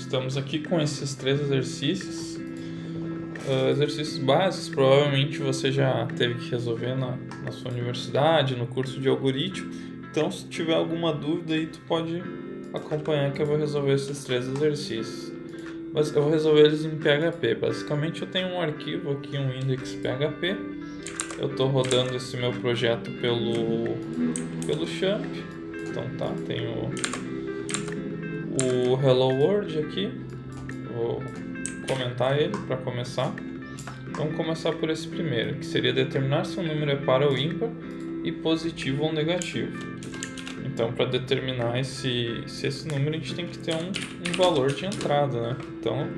estamos aqui com esses 3 exercícios. Exercícios básicos, provavelmente você já teve que resolver na sua universidade, no curso de algoritmo. Então, se tiver alguma dúvida aí, tu pode acompanhar que eu vou resolver esses 3 exercícios. Mas eu vou resolver eles em PHP. Basicamente, eu tenho um arquivo aqui, um index PHP. Eu estou rodando esse meu projeto pelo Champ. Então tá, tenho o Hello World aqui. Vou comentar ele para começar. Vamos começar por esse primeiro, que seria determinar se um número é par ou ímpar e positivo ou negativo. Então, para determinar se esse número, a gente tem que ter um valor de entrada, né? Então,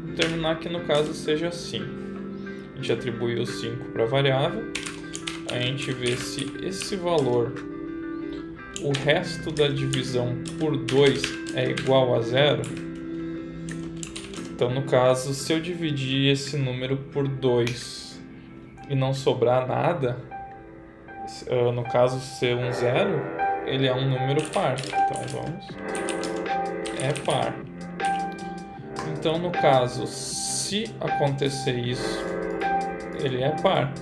determinar que no caso seja assim. A gente atribui o 5 para a variável, a gente vê se esse valor, o resto da divisão por 2 é igual a 0. Então, no caso, se eu dividir esse número por 2 e não sobrar nada, no caso ser um 0, ele é um número par. Então, vamos... é par. Então, no caso, se acontecer isso, ele é par.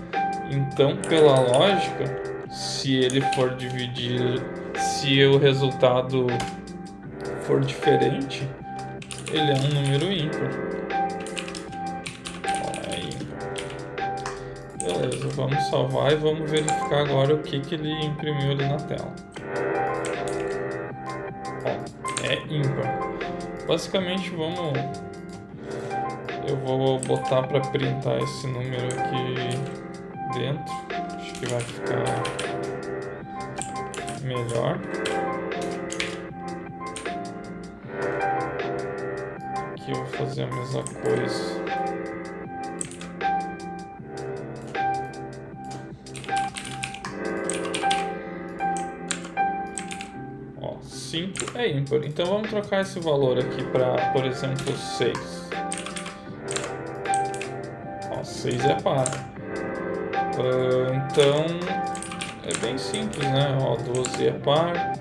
Então, pela lógica, se ele for dividir, se o resultado for diferente, ele é um número ímpar. Beleza, vamos salvar e vamos verificar agora o que ele imprimiu ali na tela. É ímpar. Basicamente, eu vou botar para printar esse número aqui dentro. Acho que vai ficar melhor. Aqui eu vou fazer a mesma coisa. Ó, 5 é ímpar. Então vamos trocar esse valor aqui para, por exemplo, 6. Ó, 6 é par. Então é bem simples, né? Ó, 12 é par.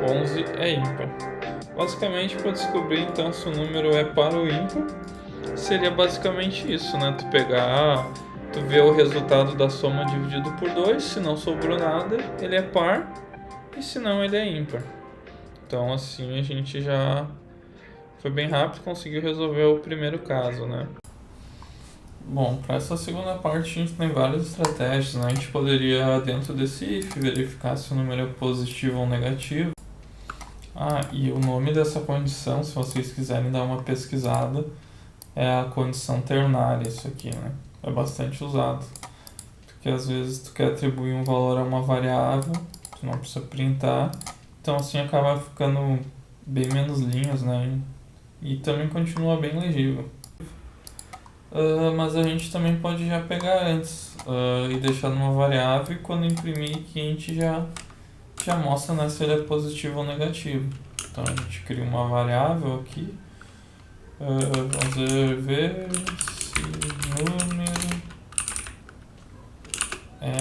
11 é ímpar. Basicamente, para descobrir então se o número é par ou ímpar, seria basicamente isso, né? Tu vê o resultado da soma dividido por 2, se não sobrou nada, ele é par, e se não, ele é ímpar. Então, assim, a gente já foi bem rápido, conseguiu resolver o primeiro caso, né? Bom, para essa segunda parte a gente tem várias estratégias, né? A gente poderia, dentro desse if, verificar se o número é positivo ou negativo. E o nome dessa condição, se vocês quiserem dar uma pesquisada, é a condição ternária, isso aqui, né? É bastante usado. Porque às vezes tu quer atribuir um valor a uma variável, tu não precisa printar, então assim acaba ficando bem menos linhas, né? E também continua bem legível. Mas a gente também pode já pegar antes e deixar numa variável, e quando imprimir aqui a gente já mostra, né, se ele é positivo ou negativo. Então a gente cria uma variável aqui. Vamos ver se o número é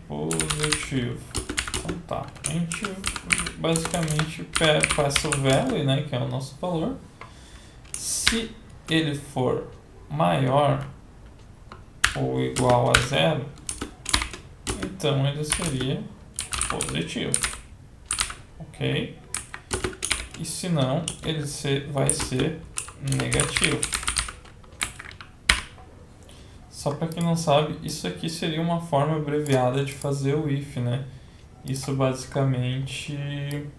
positivo. Então tá, a gente basicamente passa o value, né, que é o nosso valor. Se ele for maior ou igual a 0, então ele seria positivo, ok? E se não, ele vai ser negativo. Só para quem não sabe, isso aqui seria uma forma abreviada de fazer o if, né? Isso basicamente, ele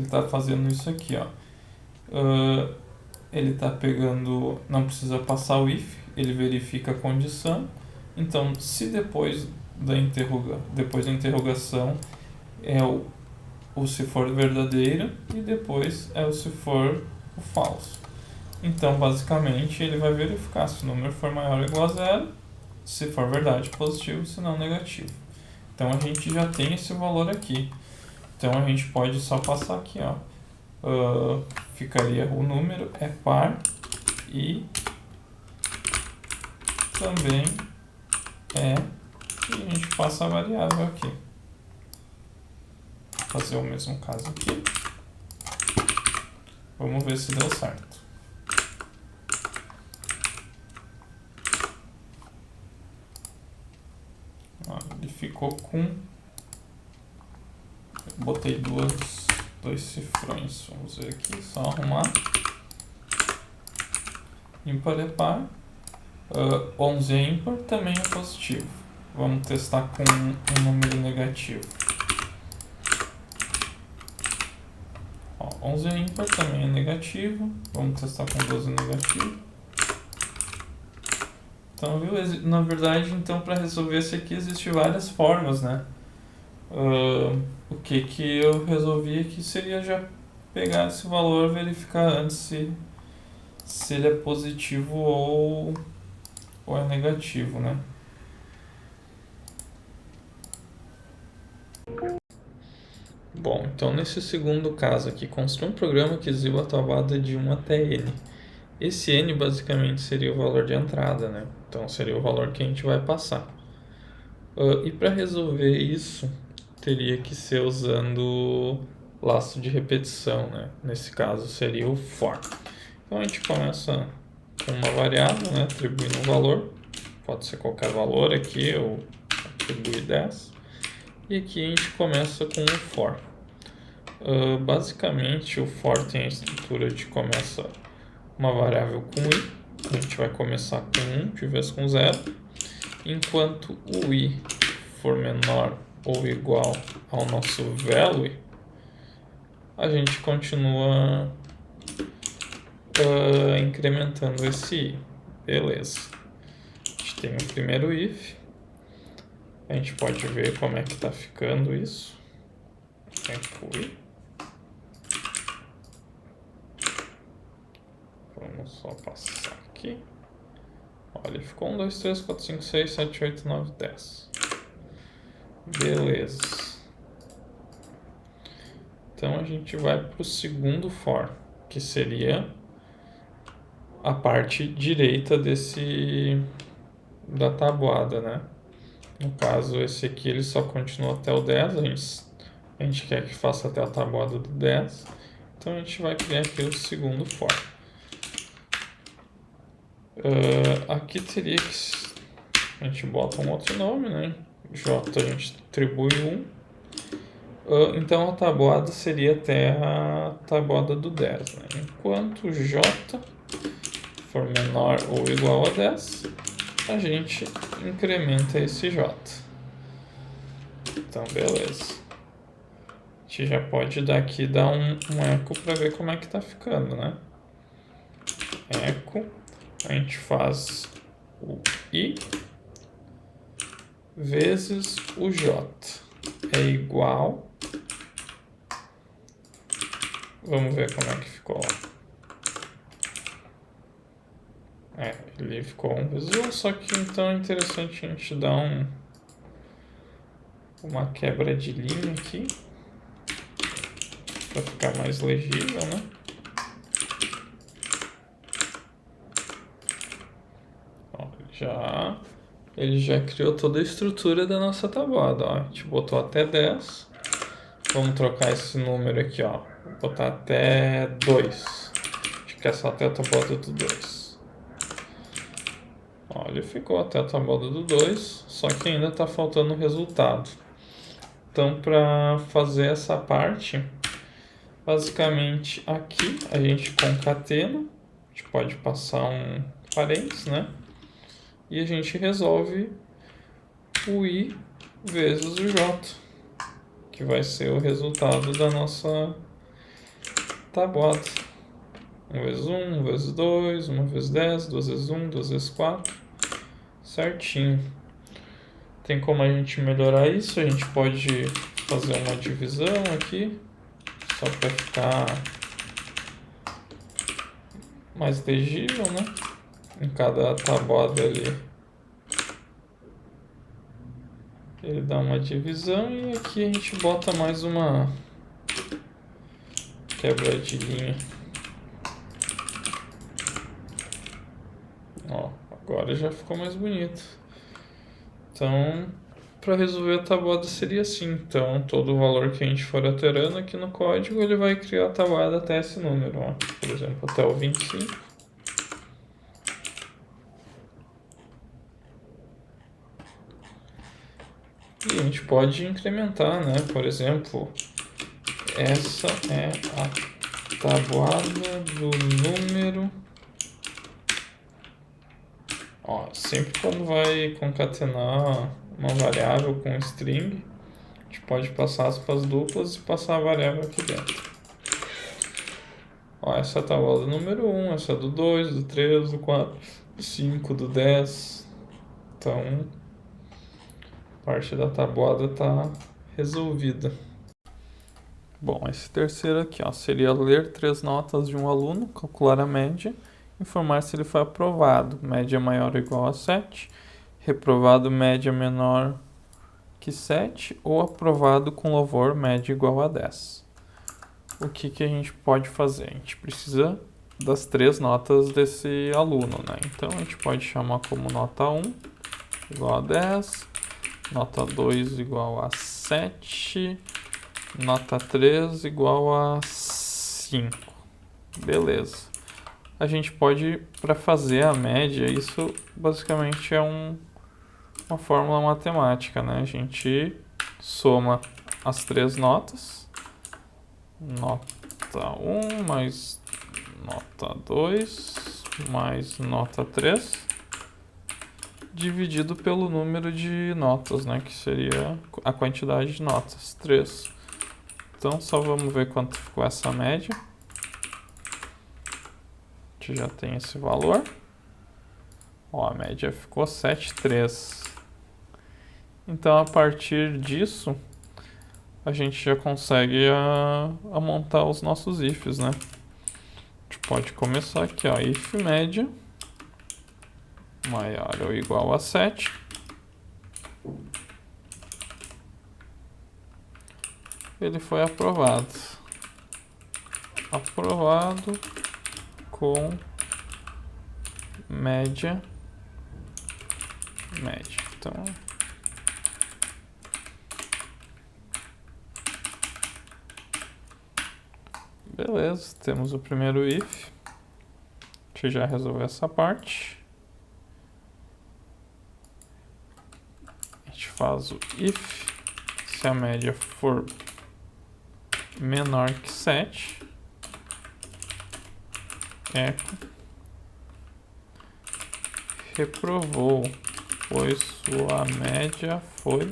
está fazendo isso aqui, ó. Ele está pegando, não precisa passar o if, ele verifica a condição. Então, se depois da interrogação é o se for verdadeira, e depois é o se for o falso. Então, basicamente, ele vai verificar se o número for maior ou igual a 0, se for verdade, positivo, se não, negativo. Então, a gente já tem esse valor aqui. Então, a gente pode só passar aqui, ó. Ficaria o número é par e também e a gente passa a variável aqui. fazer o mesmo caso aqui. Vamos ver se deu certo. Ó, ele ficou com... Botei dois cifrões. Vamos ver aqui, só arrumar. Ímpar é par. 11 é ímpar, também é positivo. Vamos testar com um número negativo. Ó, 11 é ímpar, também é negativo. Vamos testar com 12 negativo. Então, viu? Na verdade, então, para resolver esse aqui, existem várias formas, né? O que eu resolvi aqui seria já pegar esse valor e verificar antes se ele é positivo ou é negativo, né? Bom, então nesse segundo caso aqui, construa um programa que exiba a tabuada de 1 até n. Esse n basicamente seria o valor de entrada, né? Então seria o valor que a gente vai passar. E para resolver isso, teria que ser usando laço de repetição, né? Nesse caso seria o for. Então a gente começa com uma variável, né? Atribuindo um valor. Pode ser qualquer valor aqui, eu atribuir 10. E aqui a gente começa com o for. Basicamente o for tem a estrutura de começa uma variável com i. A gente vai começar com 1 de vez com 0. Enquanto o i for menor ou igual ao nosso value, a gente continua incrementando esse i. Beleza. A gente tem o primeiro if. A gente pode ver como é que está ficando isso. I. Vamos só passar aqui. Olha, ficou 1, 2, 3, 4, 5, 6, 7, 8, 9, 10. Beleza. Então a gente vai para o segundo for, que seria a parte direita da tabuada, né? No caso, esse aqui ele só continua até o 10, a gente quer que faça até a tabuada do 10, então a gente vai criar aqui o segundo for. Aqui teria que... A gente bota um outro nome, né? J a gente atribui 1. Então a tabuada seria até a tabuada do 10, né? Enquanto J for menor ou igual a 10, a gente incrementa esse J. Então, beleza. A gente já pode dar um eco para ver como é que tá ficando, né? Eco, a gente faz o I vezes o J é igual. Vamos ver como é que ficou lá. Ele ficou 1 vezes 1, só que então é interessante a gente dar uma quebra de linha aqui para ficar mais legível, né? Ó, ele já criou toda a estrutura da nossa tabuada, ó. A gente botou até 10. Vamos trocar esse número aqui, ó. Vou botar até 2. A gente quer só até a tabuada do 2. Ó, ele ficou até a tabuada do 2, só que ainda está faltando o resultado. Então, para fazer essa parte, basicamente aqui a gente concatena, a gente pode passar um parênteses, né? E a gente resolve o i vezes o j, que vai ser o resultado da nossa tabuada. 1 vezes 1, 1 vezes 2, 1 vezes 10, 2 vezes 1, 2 vezes 4. Certinho. Tem como a gente melhorar isso? A gente pode fazer uma divisão aqui, só para ficar mais legível, né? Em cada tabuada ali, ele dá uma divisão e aqui a gente bota mais uma quebra de linha. Ó, agora já ficou mais bonito. Então, para resolver a tabuada seria assim. Então, todo o valor que a gente for alterando aqui no código, ele vai criar a tabuada até esse número, ó. Por exemplo, até o 25. E a gente pode incrementar, né? Por exemplo, essa é a tabuada do número. Ó, sempre quando vai concatenar uma variável com string, a gente pode passar aspas duplas e passar a variável aqui dentro. Ó, essa é a tabuada do número 1, essa é do 2, do 3, do 4, do 5, do 10. Então, parte da tabuada está resolvida. Bom, esse terceiro aqui, ó, seria ler 3 notas de um aluno, calcular a média, informar se ele foi aprovado, média maior ou igual a 7, reprovado, média menor que 7, ou aprovado com louvor, média igual a 10. O que a gente pode fazer? A gente precisa das 3 notas desse aluno, né? Então a gente pode chamar como nota 1 igual a 10, nota 2 igual a 7, nota 3 igual a 5. Beleza. A gente pode, para fazer a média, isso basicamente é uma fórmula matemática, né? A gente soma as 3 notas, nota 1 mais nota 2 mais nota 3, dividido pelo número de notas, né? Que seria a quantidade de notas, 3. Então, só vamos ver quanto ficou essa média. A gente já tem esse valor. Ó, a média ficou 7,3. Então, a partir disso, a gente já consegue a montar os nossos ifs, né? A gente pode começar aqui, ó, if média maior ou igual a 7. Ele foi aprovado. Aprovado com média. Então, beleza, temos o primeiro if. A gente já resolveu essa parte. A gente faz o if se a média for menor que 7. Eco reprovou, pois sua média foi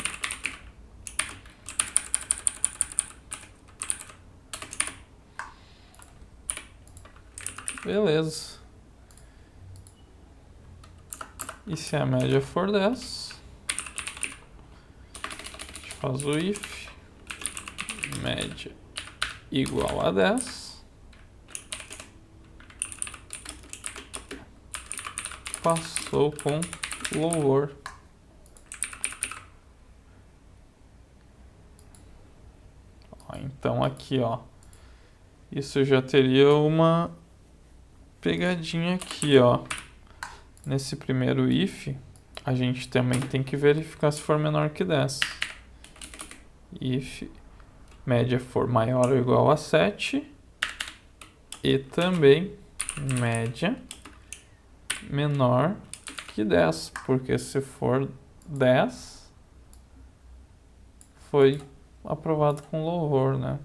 beleza. E se a média for 10, a gente faz o if média igual a 10. Passou com louvor. Ó, então aqui, ó, isso já teria uma pegadinha aqui, ó. Nesse primeiro if, a gente também tem que verificar se for menor que 10. If média for maior ou igual a 7 e também média menor que 10, porque se for 10, foi aprovado com louvor, né?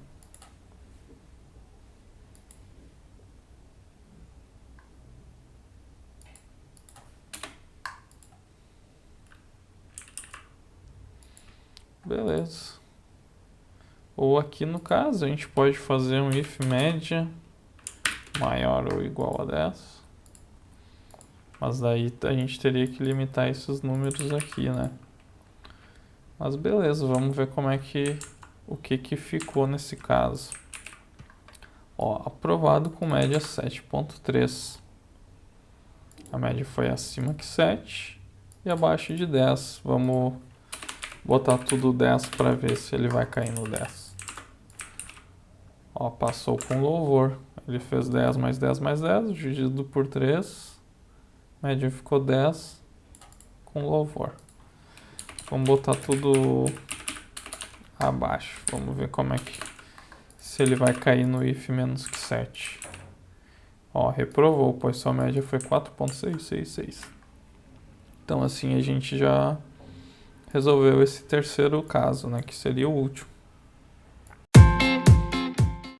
Beleza. Ou aqui no caso, a gente pode fazer um if média maior ou igual a 10. Mas daí a gente teria que limitar esses números aqui, né? Mas beleza, vamos ver como é que o que ficou nesse caso. Ó, aprovado com média 7,3. A média foi acima que 7 e abaixo de 10. Vamos botar tudo 10 para ver se ele vai cair no 10. Ó, passou com louvor. Ele fez 10 mais 10 mais 10, dividido por 3. A média ficou 10 com louvor. Vamos botar tudo abaixo. Vamos ver como é que... se ele vai cair no if menos que 7. Ó, reprovou, pois sua média foi 4,666. Então assim a gente já resolveu esse terceiro caso, né? Que seria o último.